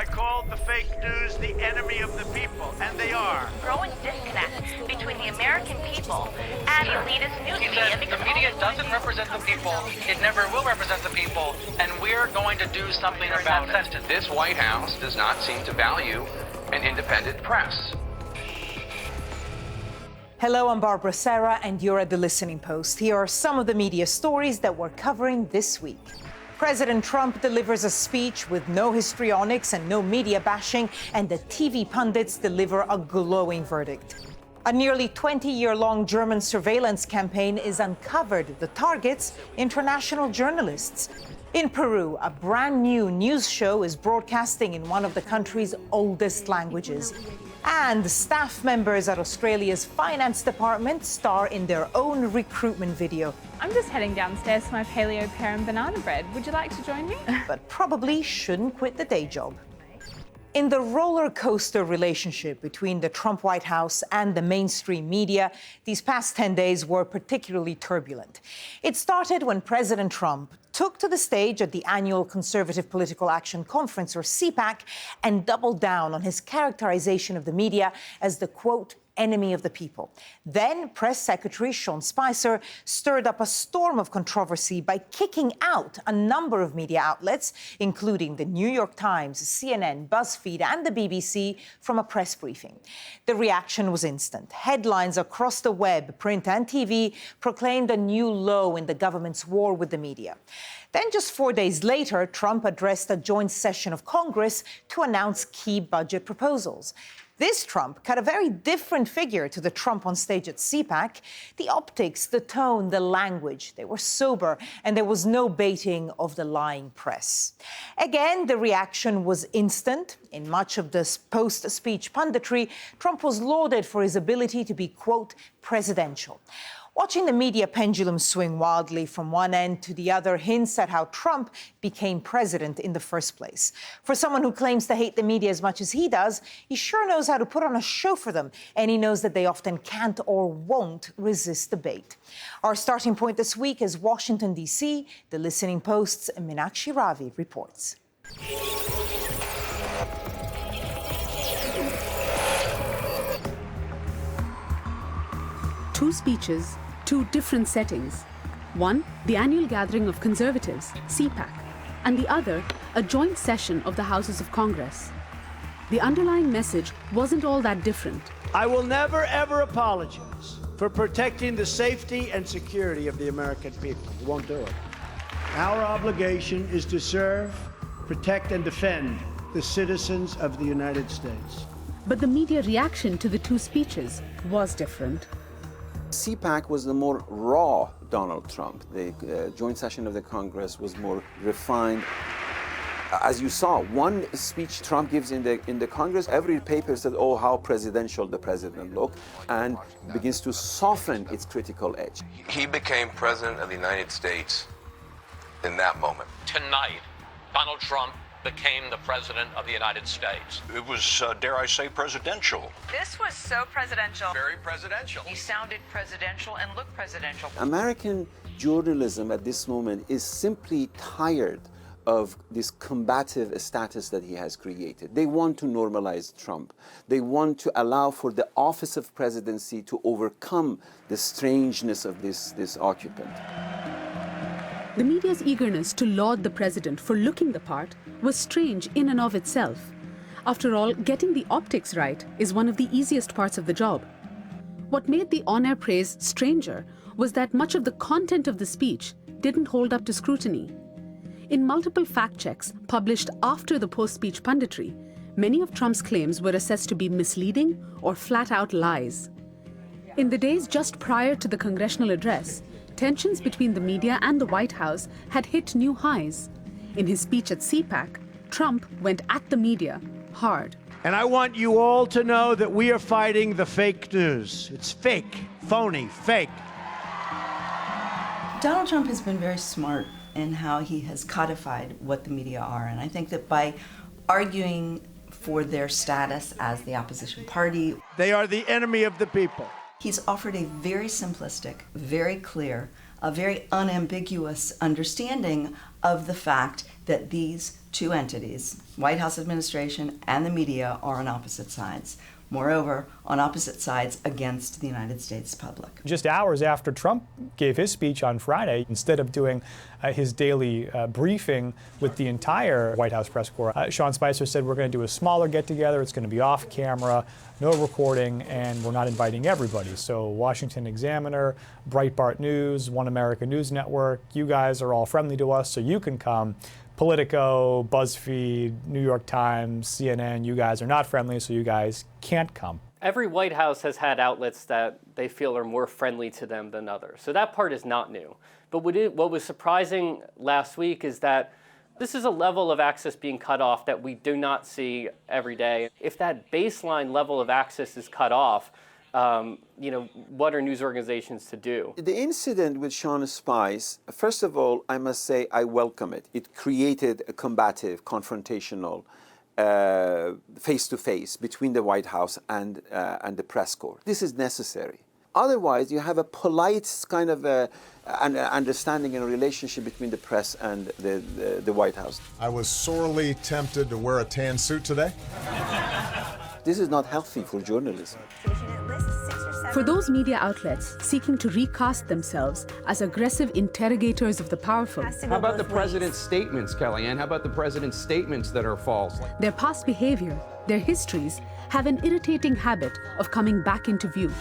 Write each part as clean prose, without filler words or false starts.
I called the fake news the enemy of the people, and they are. Growing disconnect between the American people and elitist news media. The media doesn't represent the people, it never will represent the people, and we're going to do something about it. This White House does not seem to value an independent press. Hello, I'm Barbara Serra, and you're at The Listening Post. Here are some of the media stories that we're covering this week. President Trump delivers a speech with no histrionics and no media bashing, and the TV pundits deliver a glowing verdict. A nearly 20-year-long German surveillance campaign is uncovered. The targets, international journalists. In Peru, a brand new news show is broadcasting in one of the country's oldest languages. And staff members at Australia's finance department star in their own recruitment video. I'm just heading downstairs for my paleo pear and banana bread. Would you like to join me? But probably shouldn't quit the day job. In the roller coaster relationship between the Trump White House and the mainstream media, these past 10 days were particularly turbulent. It started when President Trump took to the stage at the annual Conservative Political Action Conference, or CPAC, and doubled down on his characterization of the media as the, quote, enemy of the people. Then Press Secretary Sean Spicer stirred up a storm of controversy by kicking out a number of media outlets, including the New York Times, CNN, BuzzFeed, and the BBC, from a press briefing. The reaction was instant. Headlines across the web, print and TV, proclaimed a new low in the government's war with the media. Then just 4 days later, Trump addressed a joint session of Congress to announce key budget proposals. This Trump cut a very different figure to the Trump on stage at CPAC. The optics, the tone, the language, they were sober, and there was no baiting of the lying press. Again, the reaction was instant. In much of this post-speech punditry, Trump was lauded for his ability to be, quote, presidential. Watching the media pendulum swing wildly from one end to the other hints at how Trump became president in the first place. For someone who claims to hate the media as much as he does, he sure knows how to put on a show for them, and he knows that they often can't or won't resist debate. Our starting point this week is Washington, D.C. The Listening Post's Meenakshi Ravi reports. Two speeches, two different settings. One, the annual gathering of conservatives, CPAC, and the other, a joint session of the Houses of Congress. The underlying message wasn't all that different. I will never, ever apologize for protecting the safety and security of the American people. We won't do it. Our obligation is to serve, protect, and defend the citizens of the United States. But the media reaction to the two speeches was different. CPAC was the more raw Donald Trump. The joint session of the Congress was more refined. As you saw, one speech Trump gives in the Congress, every paper said, oh, how presidential the president looked, and begins to soften its critical edge. He became president of the United States in that moment. Tonight, Donald Trump became the president of the United States. It was, dare I say, presidential. This was so presidential. Very presidential. You sounded presidential and looked presidential. American journalism at this moment is simply tired of this combative status that he has created. They want to normalize Trump. They want to allow for the office of presidency to overcome the strangeness of this occupant. The media's eagerness to laud the president for looking the part was strange in and of itself. After all, getting the optics right is one of the easiest parts of the job. What made the on-air praise stranger was that much of the content of the speech didn't hold up to scrutiny. In multiple fact checks published after the post-speech punditry, many of Trump's claims were assessed to be misleading or flat-out lies. In the days just prior to the congressional address, tensions between the media and the White House had hit new highs. In his speech at CPAC, Trump went at the media hard. And I want you all to know that we are fighting the fake news. It's fake, phony, fake. Donald Trump has been very smart in how he has codified what the media are. And I think that by arguing for their status as the opposition party, they are the enemy of the people. He's offered a very simplistic, very clear, a very unambiguous understanding of the fact that these two entities, White House administration and the media, are on opposite sides. Moreover, on opposite sides against the United States public. Just hours after Trump gave his speech on Friday, instead of doing his daily briefing with the entire White House press corps, Sean Spicer said, we're going to do a smaller get-together, it's going to be off camera, no recording, and we're not inviting everybody. So Washington Examiner, Breitbart News, One America News Network, you guys are all friendly to us, so you can come. Politico, BuzzFeed, New York Times, CNN, you guys are not friendly, so you guys can't come. Every White House has had outlets that they feel are more friendly to them than others. So that part is not new. But what was surprising last week is that this is a level of access being cut off that we do not see every day. If that baseline level of access is cut off, what are news organizations to do? The incident with Sean Spice, first of all, I must say I welcome it. It created a combative, confrontational, face-to-face between the White House and the press corps. This is necessary. Otherwise, you have a polite kind of an understanding and a relationship between the press and the White House. I was sorely tempted to wear a tan suit today. This is not healthy for journalism. For those media outlets seeking to recast themselves as aggressive interrogators of the powerful. How about the president's statements, Kellyanne? How about the president's statements that are false? Their past behavior, their histories, have an irritating habit of coming back into view.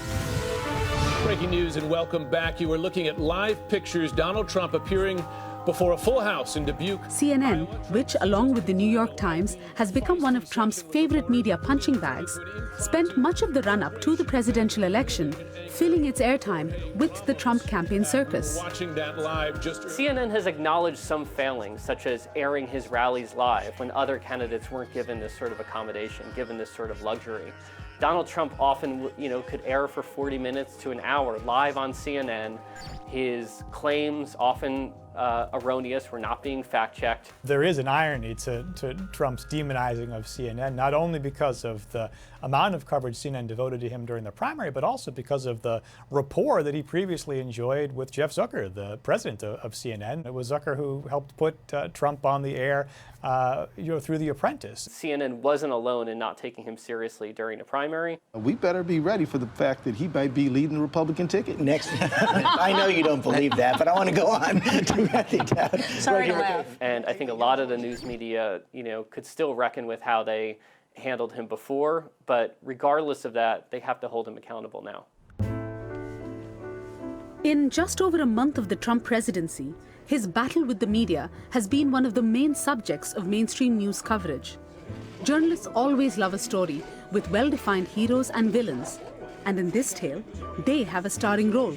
Breaking news and welcome back. You are looking at live pictures. Donald Trump appearing before a full house in Dubuque. CNN, which along with the New York Times has become one of Trump's favorite media punching bags, spent much of the run-up to the presidential election filling its airtime with the Trump campaign circus. Watching that live just... CNN has acknowledged some failings, such as airing his rallies live when other candidates weren't given this sort of accommodation, given this sort of luxury. Donald Trump often, could air for 40 minutes to an hour live on CNN. His claims, often erroneous, were not being fact-checked. There is an irony to Trump's demonizing of CNN, not only because of the amount of coverage CNN devoted to him during the primary, but also because of the rapport that he previously enjoyed with Jeff Zucker, the president of CNN. It was Zucker who helped put Trump on the air through The Apprentice. CNN wasn't alone in not taking him seriously during the primary. We better be ready for the fact that he might be leading the Republican ticket. Next, I know you don't believe that, but I want to go on. Sorry to laugh. And I think a lot of the news media, could still reckon with how they handled him before, but regardless of that, they have to hold him accountable now. In just over a month of the Trump presidency, his battle with the media has been one of the main subjects of mainstream news coverage. Journalists always love a story with well-defined heroes and villains, and in this tale, they have a starring role.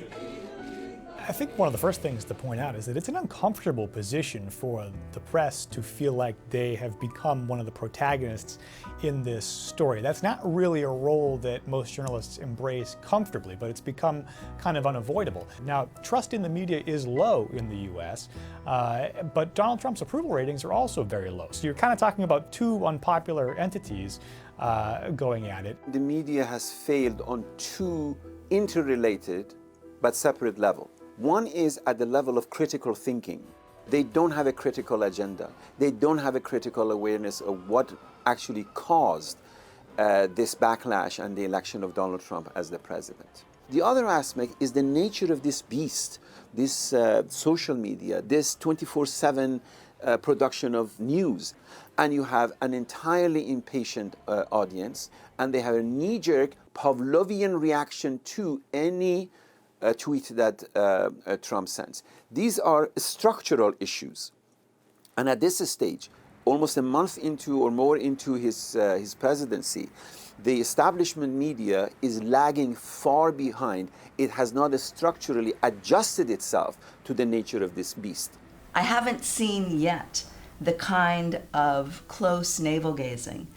I think one of the first things to point out is that it's an uncomfortable position for the press to feel like they have become one of the protagonists in this story. That's not really a role that most journalists embrace comfortably, but it's become kind of unavoidable. Now, trust in the media is low in the US, but Donald Trump's approval ratings are also very low. So you're kind of talking about two unpopular entities going at it. The media has failed on two interrelated but separate levels. One is at the level of critical thinking. They don't have a critical agenda. They don't have a critical awareness of what actually caused this backlash and the election of Donald Trump as the president. The other aspect is the nature of this beast, this social media, this 24/7 production of news. And you have an entirely impatient audience, and they have a knee-jerk Pavlovian reaction to any tweet that Trump sends. These are structural issues. And at this stage, almost a month into or more into his presidency, the establishment media is lagging far behind. It has not structurally adjusted itself to the nature of this beast. I haven't seen yet the kind of close navel-gazing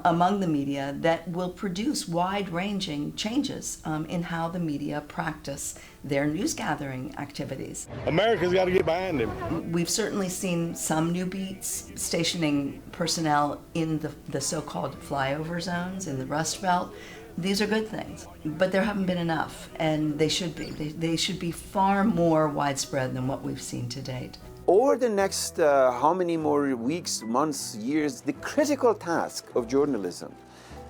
among the media that will produce wide-ranging changes in how the media practice their news-gathering activities. America's got to get behind him. We've certainly seen some new beats stationing personnel in the so-called flyover zones in the Rust Belt. These are good things, but there haven't been enough, and they should be. They should be far more widespread than what we've seen to date. Over the next how many more weeks, months, years, the critical task of journalism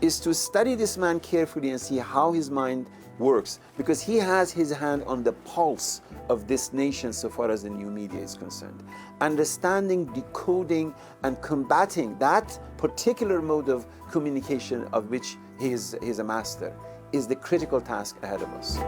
is to study this man carefully and see how his mind works, because he has his hand on the pulse of this nation so far as the new media is concerned. Understanding, decoding, and combating that particular mode of communication of which he is a master is the critical task ahead of us.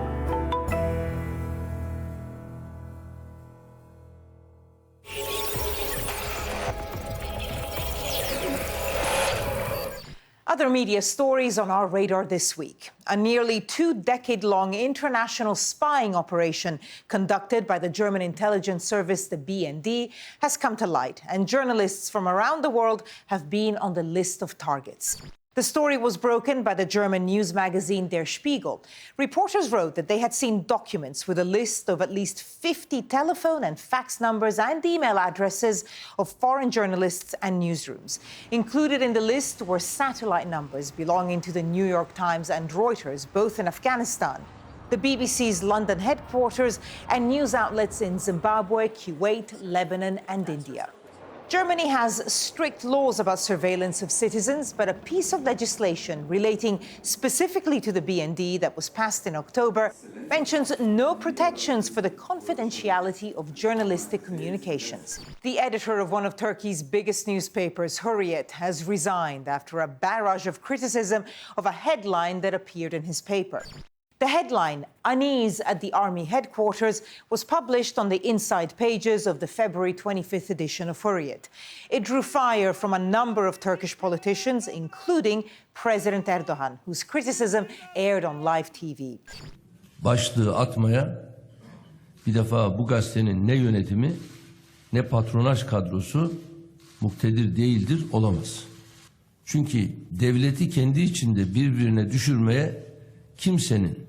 Other media stories on our radar this week. A nearly 2-decade-long international spying operation conducted by the German intelligence service, the BND, has come to light, and journalists from around the world have been on the list of targets. The story was broken by the German news magazine Der Spiegel. Reporters wrote that they had seen documents with a list of at least 50 telephone and fax numbers and email addresses of foreign journalists and newsrooms. Included in the list were satellite numbers belonging to the New York Times and Reuters, both in Afghanistan, the BBC's London headquarters, and news outlets in Zimbabwe, Kuwait, Lebanon, and India. Germany has strict laws about surveillance of citizens, but a piece of legislation relating specifically to the BND that was passed in October mentions no protections for the confidentiality of journalistic communications. The editor of one of Turkey's biggest newspapers, Hürriyet, has resigned after a barrage of criticism of a headline that appeared in his paper. The headline, "Unease at the Army Headquarters," was published on the inside pages of the February 25th edition of Hürriyet. It drew fire from a number of Turkish politicians, including President Erdogan, whose criticism aired on live TV. Başlığı atmaya bir defa bu gazetenin ne yönetimi ne patronaj kadrosu muktedir değildir, olamaz. Çünkü devleti kendi içinde birbirine düşürmeye kimsenin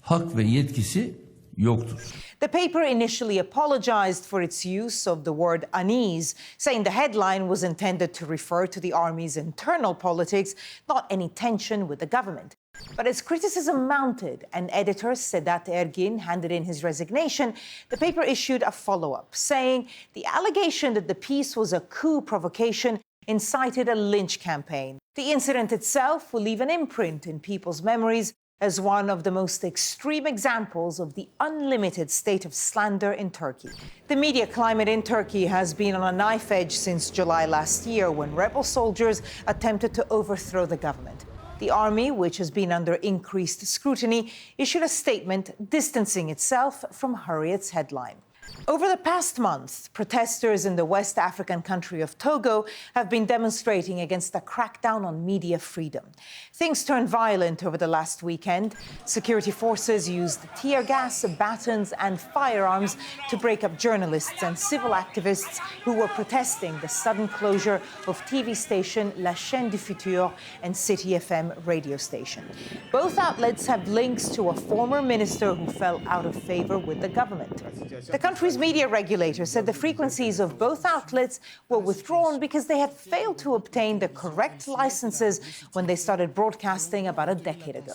hak ve yetkisi yoktur. The paper initially apologized for its use of the word unease, saying the headline was intended to refer to the army's internal politics, not any tension with the government. But as criticism mounted and editor Sedat Ergin handed in his resignation, the paper issued a follow-up, saying the allegation that the piece was a coup provocation incited a lynch campaign. The incident itself will leave an imprint in people's memories as one of the most extreme examples of the unlimited state of slander in Turkey. The media climate in Turkey has been on a knife edge since July last year, when rebel soldiers attempted to overthrow the government. The army, which has been under increased scrutiny, issued a statement distancing itself from Hürriyet's headline. Over the past month, protesters in the West African country of Togo have been demonstrating against a crackdown on media freedom. Things turned violent over the last weekend. Security forces used tear gas, batons, and firearms to break up journalists and civil activists who were protesting the sudden closure of TV station La Chaîne du Futur and City FM radio station. Both outlets have links to a former minister who fell out of favor with the government. The country's media regulator said the frequencies of both outlets were withdrawn because they had failed to obtain the correct licenses when they started broadcasting about a decade ago.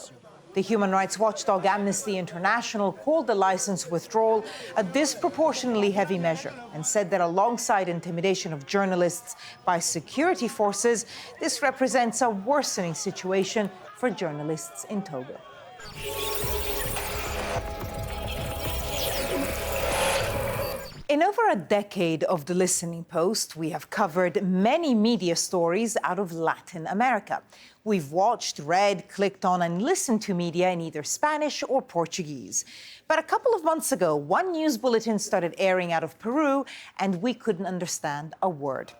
The human rights watchdog Amnesty International called the license withdrawal a disproportionately heavy measure and said that alongside intimidation of journalists by security forces, this represents a worsening situation for journalists in Togo. In over a decade of The Listening Post, we have covered many media stories out of Latin America. We've watched, read, clicked on, and listened to media in either Spanish or Portuguese. But a couple of months ago, one news bulletin started airing out of Peru, and we couldn't understand a word.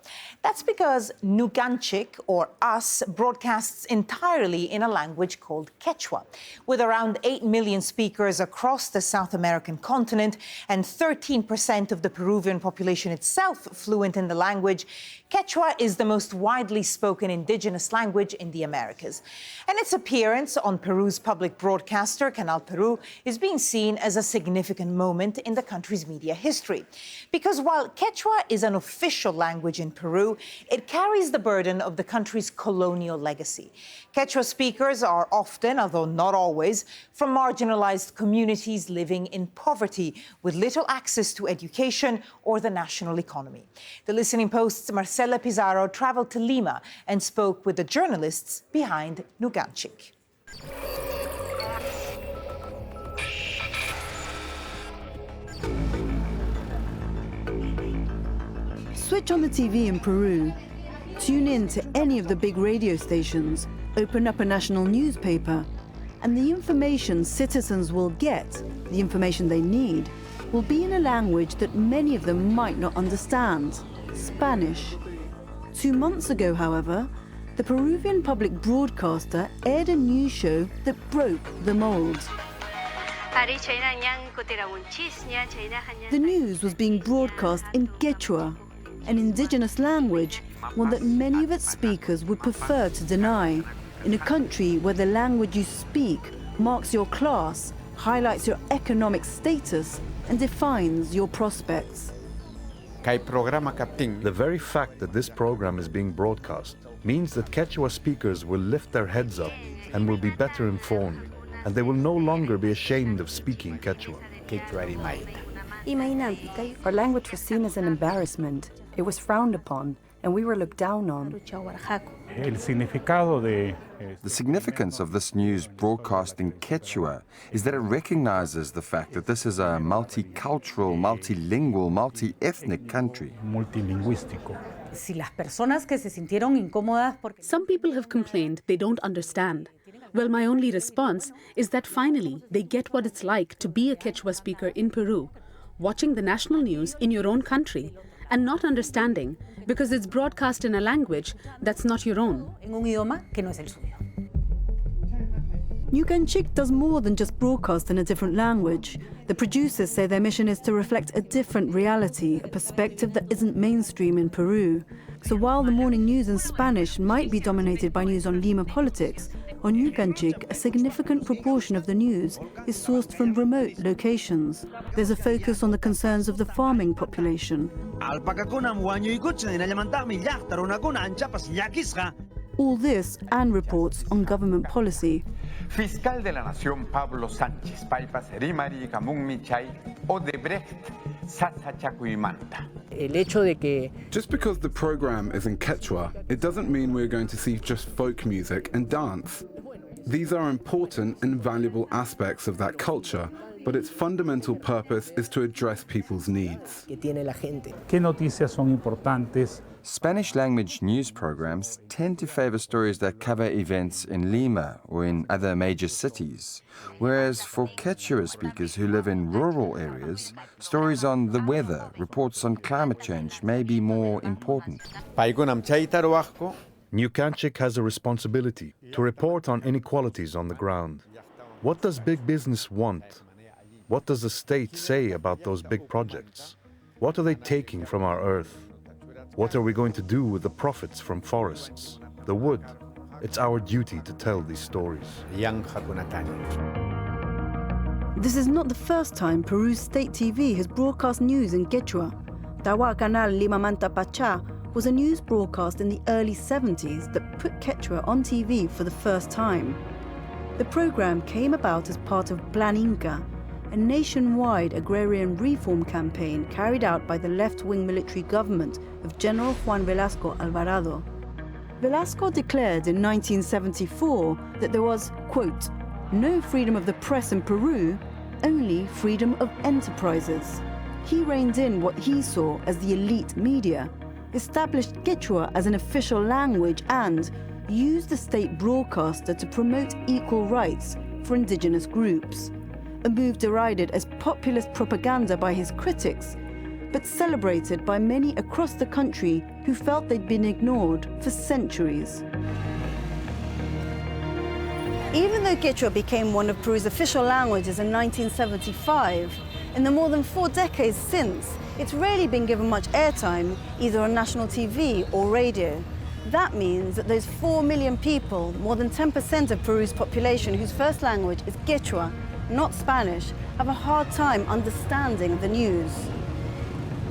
That's because Nuganchik, or Us, broadcasts entirely in a language called Quechua, with around 8 million speakers across the South American continent and 13% of the Peruvian population itself fluent in the language, Quechua is the most widely spoken indigenous language in the Americas. And its appearance on Peru's public broadcaster, Canal Peru, is being seen as a significant moment in the country's media history. Because while Quechua is an official language in Peru, it carries the burden of the country's colonial legacy. Quechua speakers are often, although not always, from marginalized communities living in poverty with little access to education or the national economy. The Listening Post's Marcela Pizarro traveled to Lima and spoke with the journalists behind Nuganchik. Switch on the TV in Peru, tune in to any of the big radio stations, open up a national newspaper, and the information citizens will get, the information they need, will be in a language that many of them might not understand, Spanish. 2 months ago, however, the Peruvian public broadcaster aired a news show that broke the mold. The news was being broadcast in Quechua, an indigenous language, one that many of its speakers would prefer to deny, in a country where the language you speak marks your class, highlights your economic status, and defines your prospects. The very fact that this program is being broadcast means that Quechua speakers will lift their heads up and will be better informed, and they will no longer be ashamed of speaking Quechua. Our language was seen as an embarrassment. It was frowned upon, and we were looked down on. The significance of this news broadcast in Quechua is that it recognizes the fact that this is a multicultural, multilingual, multi-ethnic country. Some people have complained they don't understand. Well, my only response is that finally they get what it's like to be a Quechua speaker in Peru, watching the national news in your own country, and not understanding because it's broadcast in a language that's not your own. Nuganchik does more than just broadcast in a different language. The producers say their mission is to reflect a different reality, a perspective that isn't mainstream in Peru. So while the morning news in Spanish might be dominated by news on Lima politics, on Nuganchik, a significant proportion of the news is sourced from remote locations. There's a focus on the concerns of the farming population. All this and reports on government policy. Fiscal de la Nación Pablo Sánchez, Paipas, Erimari, Camun Michay, Odebrecht, Sasachacuimanta. Just because the program is in Quechua, it doesn't mean we're going to see just folk music and dance. These are important and valuable aspects of that culture, but its fundamental purpose is to address people's needs. Spanish language news programs tend to favor stories that cover events in Lima or in other major cities, whereas for Quechua speakers who live in rural areas, stories on the weather, reports on climate change may be more important. Nuganchik has a responsibility to report on inequalities on the ground. What does big business want? What does the state say about those big projects? What are they taking from our earth? What are we going to do with the profits from forests, the wood? It's our duty to tell these stories. This is not the first time Peru's state TV has broadcast news in Quechua. Tawa Canal Lima Manta Pachá was a news broadcast in the early 70s that put Quechua on TV for the first time. The program came about as part of Plan Inca, a nationwide agrarian reform campaign carried out by the left-wing military government of General Juan Velasco Alvarado. Velasco declared in 1974 that there was, quote, no freedom of the press in Peru, only freedom of enterprises. He reined in what he saw as the elite media, established Quechua as an official language, and used the state broadcaster to promote equal rights for indigenous groups. A move derided as populist propaganda by his critics, but celebrated by many across the country who felt they'd been ignored for centuries. Even though Quechua became one of Peru's official languages in 1975, in the more than 4 decades since, it's rarely been given much airtime, either on national TV or radio. That means that those 4 million people, more than 10% of Peru's population whose first language is Quechua, not Spanish, have a hard time understanding the news.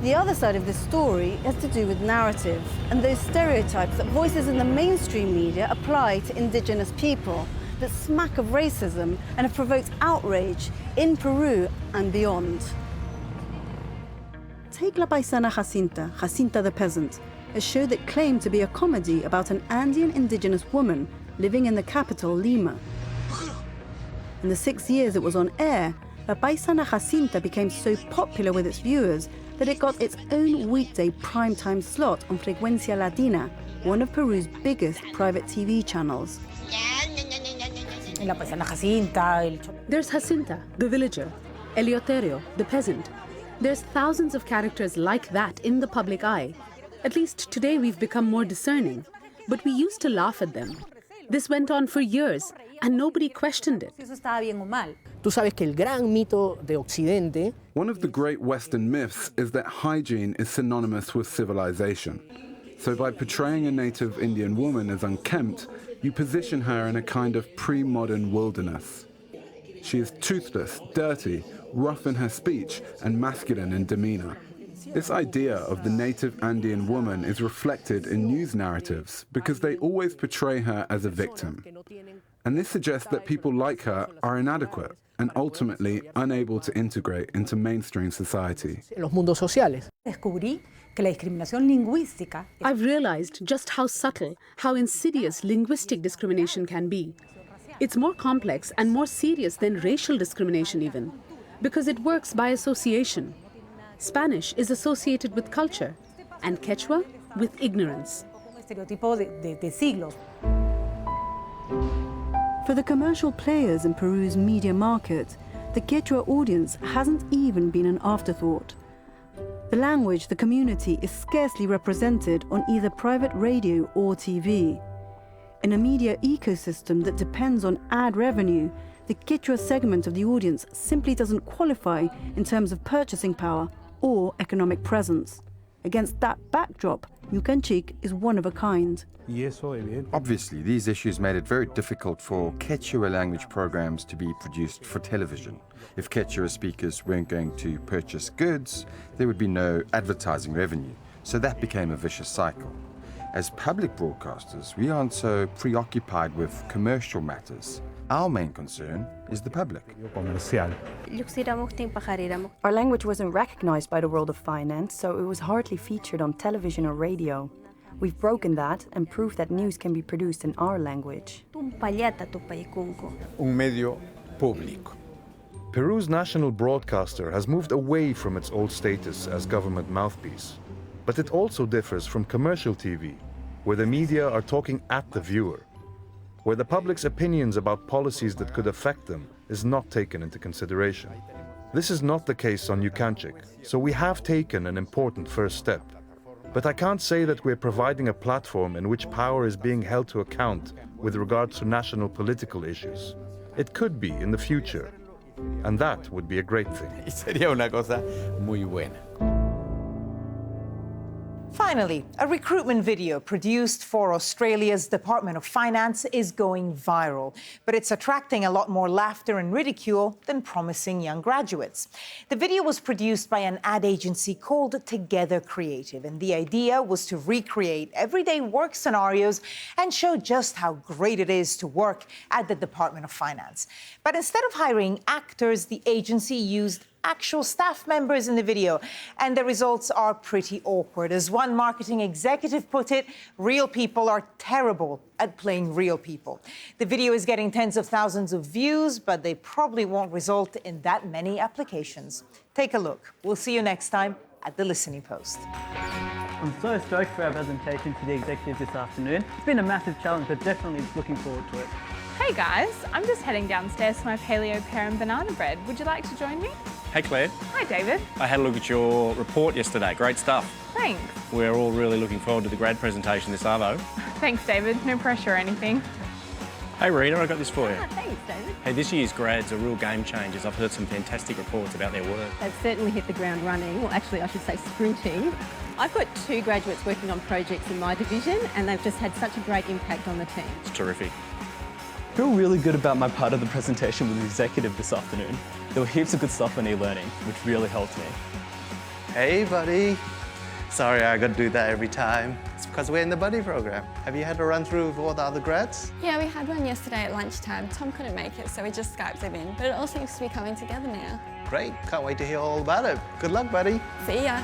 The other side of this story has to do with narrative and those stereotypes that voices in the mainstream media apply to indigenous people that smack of racism and have provoked outrage in Peru and beyond. Take La Paisana Jacinta, Jacinta the Peasant, a show that claimed to be a comedy about an Andean indigenous woman living in the capital, Lima. In the 6 years it was on air, La Paisana Jacinta became so popular with its viewers that it got its own weekday primetime slot on Frecuencia Latina, one of Peru's biggest private TV channels. There's Jacinta, the villager, Eleuterio, the peasant. There's thousands of characters like that in the public eye. At least today we've become more discerning, but we used to laugh at them. This went on for years, and nobody questioned it. One of the great Western myths is that hygiene is synonymous with civilization. So by portraying a native Indian woman as unkempt, you position her in a kind of pre-modern wilderness. She is toothless, dirty, rough in her speech, and masculine in demeanor. This idea of the native Andean woman is reflected in news narratives because they always portray her as a victim. And this suggests that people like her are inadequate and ultimately unable to integrate into mainstream society. I've realized just how subtle, how insidious linguistic discrimination can be. It's more complex and more serious than racial discrimination even, because it works by association. Spanish is associated with culture, and Quechua with ignorance. For the commercial players in Peru's media market, the Quechua audience hasn't even been an afterthought. The language, the community, is scarcely represented on either private radio or TV. In a media ecosystem that depends on ad revenue, the Quechua segment of the audience simply doesn't qualify in terms of purchasing power or economic presence. Against that backdrop, Yucanchic is one of a kind. Obviously, these issues made it very difficult for Quechua language programs to be produced for television. If Quechua speakers weren't going to purchase goods, there would be no advertising revenue. So that became a vicious cycle. As public broadcasters, we aren't so preoccupied with commercial matters. Our main concern is the public. Our language wasn't recognized by the world of finance, so it was hardly featured on television or radio. We've broken that and proved that news can be produced in our language. Un medio público. Peru's national broadcaster has moved away from its old status as government mouthpiece. But it also differs from commercial TV, where the media are talking at the viewer, where the public's opinions about policies that could affect them is not taken into consideration. This is not the case on Yucanchic, so we have taken an important first step. But I can't say that we're providing a platform in which power is being held to account with regards to national political issues. It could be in the future, and that would be a great thing. Sería una cosa muy buena. Finally, a recruitment video produced for Australia's Department of Finance is going viral, but it's attracting a lot more laughter and ridicule than promising young graduates. The video was produced by an ad agency called Together Creative, and the idea was to recreate everyday work scenarios and show just how great it is to work at the Department of Finance. But instead of hiring actors, the agency used actual staff members in the video, and the results are pretty awkward. As one marketing executive put it, real people are terrible at playing real people. The video is getting tens of thousands of views, but they probably won't result in that many applications. Take a look. We'll see you next time at The Listening Post. I'm so stoked for our presentation to the executives this afternoon. It's been a massive challenge, but definitely looking forward to it. Hey guys, I'm just heading downstairs for my paleo pear and banana bread. Would you like to join me? Hey Claire. Hi David. I had a look at your report yesterday. Great stuff. Thanks. We're all really looking forward to the grad presentation this arvo. Thanks David, no pressure or anything. Hey Rita, I got this for you. Thanks, David. Hey, this year's grads are real game changers. I've heard some fantastic reports about their work. They've certainly hit the ground running, or actually I should say sprinting. I've got 2 graduates working on projects in my division and they've just had such a great impact on the team. It's terrific. I feel really good about my part of the presentation with the executive this afternoon. There were heaps of good stuff on e-learning, which really helped me. Hey, buddy. Sorry, I got to do that every time. It's because we're in the buddy program. Have you had a run through with all the other grads? Yeah, we had one yesterday at lunchtime. Tom couldn't make it, so we just Skyped him in. But it all seems to be coming together now. Great. Can't wait to hear all about it. Good luck, buddy. See ya.